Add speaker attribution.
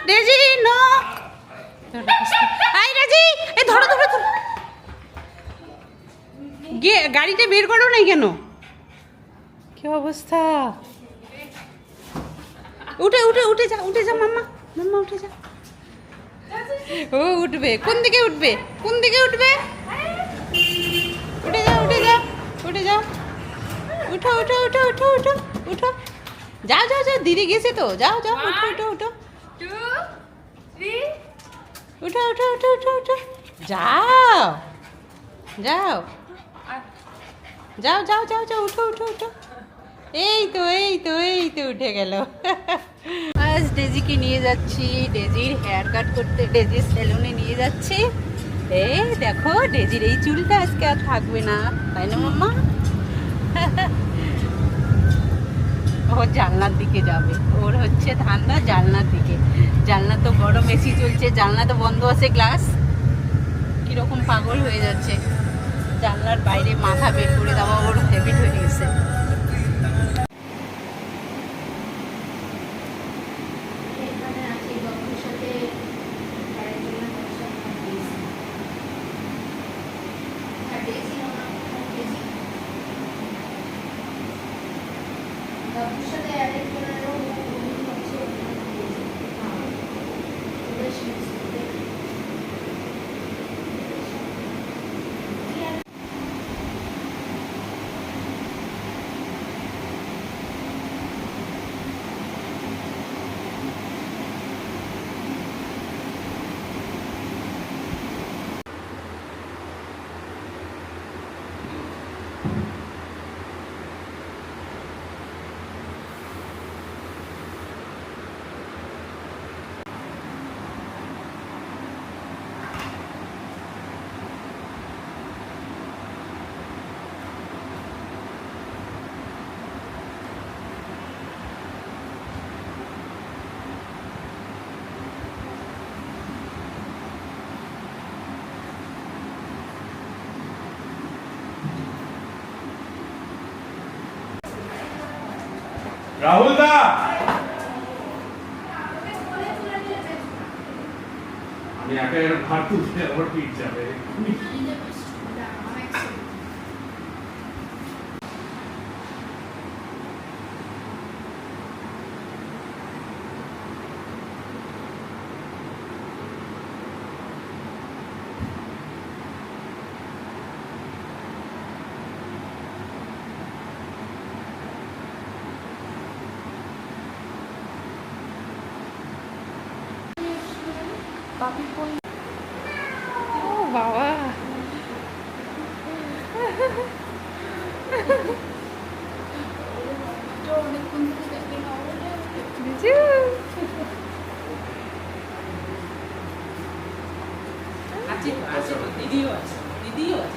Speaker 1: Daisy no. I রাজি, এই ধরো ধরো ধরো। গিয়ে গাড়িটা বের করো নাই কেন? কি অবস্থা? উঠে উঠে উঠে যা, উঠে যা মাম্মা, মাম্মা উঠে যা। ও উঠবে, কোন দিকে উঠবে, কোন দিকে উঠবে? উঠে যাও, উঠে যাও, উঠে যাও। উঠো উঠো উঠো উঠো উঠো উঠো। যাও যাও যাও, দিদি গেছে তো, যাও যাও, উঠো উঠো উঠো। উঠো উঠো উঠো উঠো উঠো। যাও যাও যাও যাও যাও যাও, উঠো উঠো উঠো। এই তো এই তো এই তো উঠে গেল। আজ ডেজিকে নিয়ে যাচ্ছি ডেজির হেয়ার কাট করতে, ডেজির সেলুনে নিয়ে যাচ্ছি। এই দেখো ডেজির এই চুলটা আজকে আর থাকবে না, তাই না মাম্মা? ও জানলার দিকে যাবে, ওর হচ্ছে ধান্দা জানলার দিকে। জানলা তো গরম, এসি চলছে, জানলা তো বন্ধ আছে, গ্লাস। কিরকম পাগল হয়ে যাচ্ছে, জানলার বাইরে মাথা বের করে দেওয়া ওর হ্যাবিট হয়ে গেছে।
Speaker 2: রাহুল দা, আমি একা এর ভাত তুলতে আমার পিঠ যাবে।
Speaker 1: ও বাবা, দিদিও আছে, দিদিও আছে।